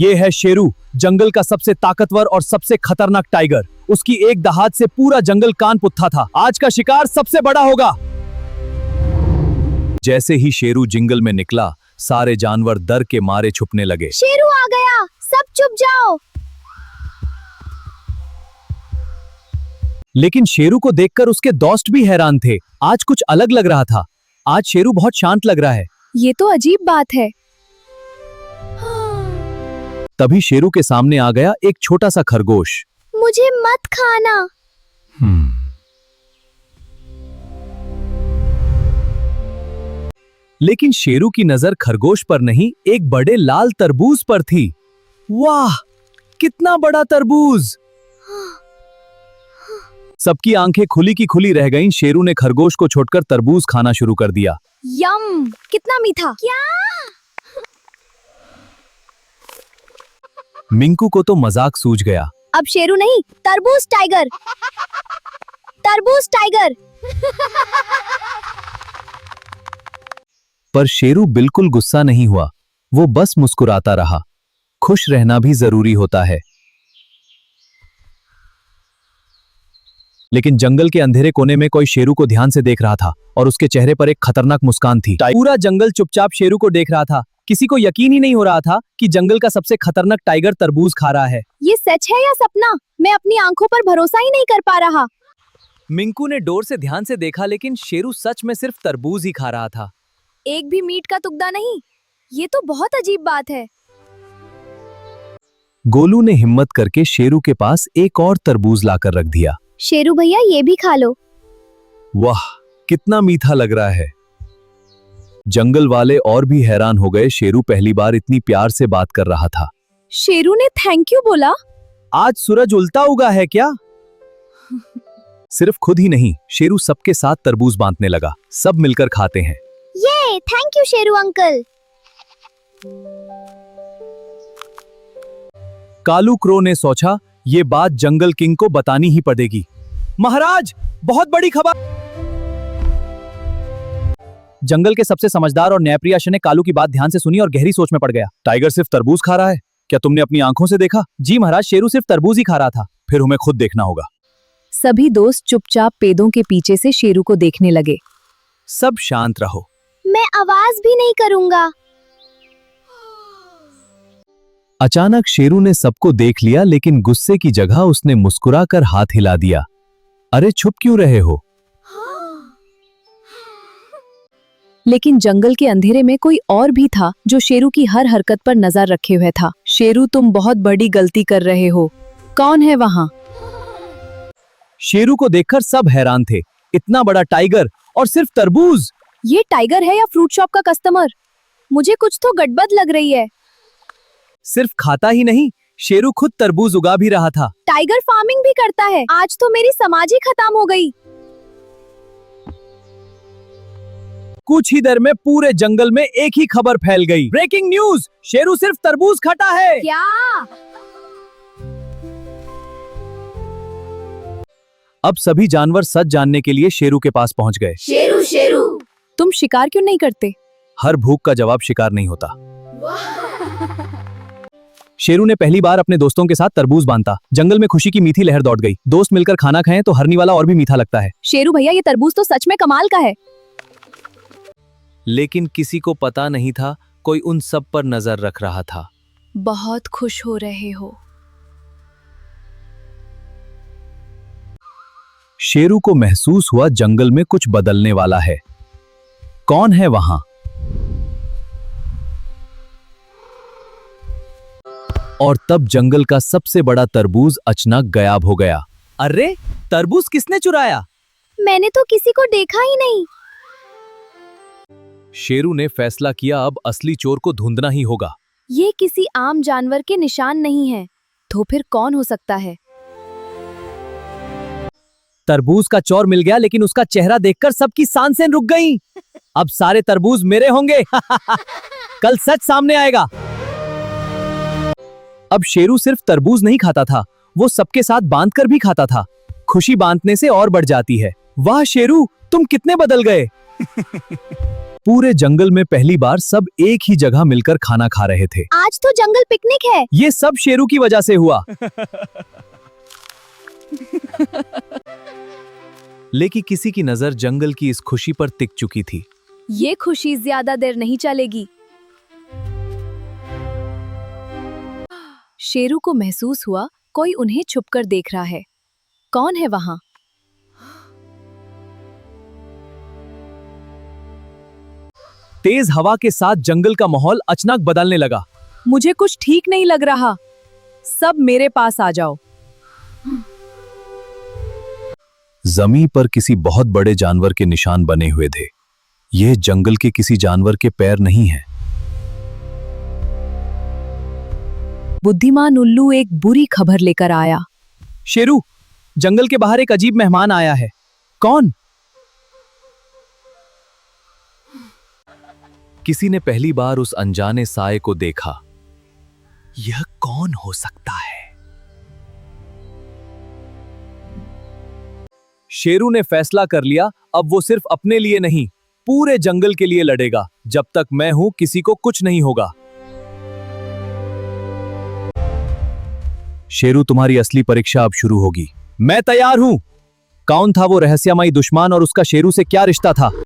ये है शेरू, जंगल का सबसे ताकतवर और सबसे खतरनाक टाइगर। उसकी एक दहाड़ से पूरा जंगल कान पुत्था था। आज का शिकार सबसे बड़ा होगा। जैसे ही शेरू जंगल में निकला, सारे जानवर डर के मारे छुपने लगे। शेरू आ गया, सब चुप जाओ। लेकिन शेरू को देखकर उसके दोस्त भी हैरान थे। आज कुछ अलग लग रहा था। आज शेरू बहुत शांत लग रहा है। ये तो अजीब बात है। तभी शेरू के सामने आ गया एक छोटा सा खरगोश। मुझे मत खाना। लेकिन शेरू की नजर खरगोश पर नहीं, एक बड़े लाल तरबूज पर थी। वाह, कितना बड़ा तरबूज! सबकी आंखें खुली की खुली रह गईं। शेरू ने खरगोश को छोड़कर तरबूज खाना शुरू कर दिया। यम, कितना मीठा! क्या? मिंकू को तो मजाक सूझ गया। अब शेरू नहीं, तरबूज टाइगर। तरबूज टाइगर। पर शेरू बिल्कुल गुस्सा नहीं हुआ। वो बस मुस्कुराता रहा। खुश रहना भी जरूरी होता है। लेकिन जंगल के अंधेरे कोने में कोई शेरू को ध्यान से देख रहा था और उसके चेहरे पर एक खतरनाक मुस्कान थी। पूरा जंगल चुपचाप शेरू को देख रहा था। किसी को यकीन ही नहीं हो रहा था कि जंगल का सबसे खतरनाक टाइगर तरबूज खा रहा है। ये सच है या सपना? मैं अपनी आंखों पर भरोसा ही नहीं कर पा रहा। मिंकू ने डोर से ध्यान से देखा, लेकिन शेरू सच में सिर्फ तरबूज ही खा रहा था। एक भी मीट का तुकड़ा नहीं। ये तो बहुत अजीब बात है। गोलू ने हिम्मत करके शेरू के पास एक और तरबूज लाकर रख दिया। शेरू भैया, ये भी खा लो। वाह, कितना मीठा लग रहा है। जंगल वाले और भी हैरान हो गए। शेरू पहली बार इतनी प्यार से बात कर रहा था। शेरू ने थैंक यू बोला। आज सूरज उल्टा उगा है क्या? सिर्फ खुद ही नहीं, शेरू सबके साथ तरबूज बांटने लगा। सब मिलकर खाते हैं। ये thank you Sheru uncle. Kalu crow ने सोचा, ये बात जंगल किंग को बतानी ही पड़ेगी। महाराज, बहुत बड़ी खबर! जंगल के सबसे समझदार और न्यायप्रिय अश्व ने कालू की बात ध्यान से सुनी और गहरी सोच में पड़ गया। टाइगर सिर्फ तरबूज खा रहा है? क्या तुमने अपनी आंखों से देखा? जी महाराज, शेरू सिर्फ तरबूज ही खा रहा था। फिर हमें खुद देखना होगा। सभी दोस्त चुपचाप पेड़ों के पीछे से शेरू को देखने लगे। सब शांत रहो। मैं आवाज भी नहीं करूंगा। अचानक शेरू ने सबको देख लिया, लेकिन गुस्से की जगह उसने मुस्कुराकर हाथ हिला दिया। अरे छुप क्यों रहे हो? लेकिन जंगल के अंधेरे में कोई और भी था जो शेरू की हर हरकत पर नजर रखे हुए था। शेरू, तुम बहुत बड़ी गलती कर रहे हो। कौन है वहां? शेरू को देखकर सब हैरान थे। इतना बड़ा टाइगर और सिर्फ तरबूज! ये टाइगर है या फ्रूट शॉप का कस्टमर? मुझे कुछ तो गड़बड़ लग रही है। सिर्फ खाता ही नहीं, शेरू खुद तरबूज उगा भी रहा था। टाइगर फार्मिंग भी करता है। आज तो मेरी समाज ही खत्म हो गई। कुछ ही देर में पूरे जंगल में एक ही खबर फैल गई। Breaking news! शेरू सिर्फ तरबूज खाता है। क्या? अब सभी जानवर सच जानने के लिए शेरू के पास पहुंच गए। शेरू, शेरू, तुम शिकार क्यों नहीं करते? हर भूख का जवाब शिकार नहीं होता। शेरू ने पहली बार अपने दोस्तों के साथ तरबूज बांटा। जंगल में खुशी की मीठी लहर दौड़ गई। दोस्त मिलकर खाना खाएं तो हरनी वाला और भी मीठा लगता है। शेरू भैया, ये तरबूज तो सच में कमाल का है। लेकिन किसी को पता नहीं था, कोई उन सब पर नजर रख रहा था। बहुत खुश हो रहे हो? शेरू को महसूस हुआ जंगल में कुछ बदलने वाला है। कौन है वहां? और तब जंगल का सबसे बड़ा तरबूज अचानक गायब हो गया। अरे, तरबूज किसने चुराया? मैंने तो किसी को देखा ही नहीं। शेरू ने फैसला किया, अब असली चोर को ढूंढना ही होगा। ये किसी आम जानवर के निशान नहीं है, तो फिर कौन हो सकता है? तरबूज का चोर मिल गया, लेकिन उसका चेहरा देखकर सबकी सांसें रुक गईं। अब सारे तरबूज मेरे होंगे। कल सच सामने आएगा। अब शेरू सिर्फ तरबूज नहीं खाता था, वो सबके साथ बांधकर भी खाता था। खुशी बांटने से और बढ़ जाती है। वाह शेरू, तुम कितने बदल गए! पूरे जंगल में पहली बार सब एक ही जगह मिलकर खाना खा रहे थे। आज तो जंगल पिकनिक है। ये सब शेरू की वजह से हुआ। लेकिन किसी की नजर जंगल की इस खुशी पर टिक चुकी थी। ये खुशी ज्यादा देर नहीं चलेगी। शेरू को महसूस हुआ कोई उन्हें छुपकर देख रहा है। कौन है वहां? तेज हवा के साथ जंगल का माहौल अचानक बदलने लगा। मुझे कुछ ठीक नहीं लग रहा। सब मेरे पास आ जाओ। जमीन पर किसी बहुत बड़े जानवर के निशान बने हुए थे। यह जंगल के किसी जानवर के पैर नहीं हैं। बुद्धिमान उल्लू एक बुरी खबर लेकर आया। शेरू, जंगल के बाहर एक अजीब मेहमान आया है। कौन? किसी ने पहली बार उस अनजाने साए को देखा। यह कौन हो सकता है? शेरू ने फैसला कर लिया, अब वो सिर्फ अपने लिए नहीं, पूरे जंगल के लिए लड़ेगा। जब तक मैं हूं, किसी को कुछ नहीं होगा। शेरू, तुम्हारी असली परीक्षा अब शुरू होगी। मैं तैयार हूं। कौन था वो रहस्यमयी दुश्मन और उसका शेरू से क्या रिश्ता था?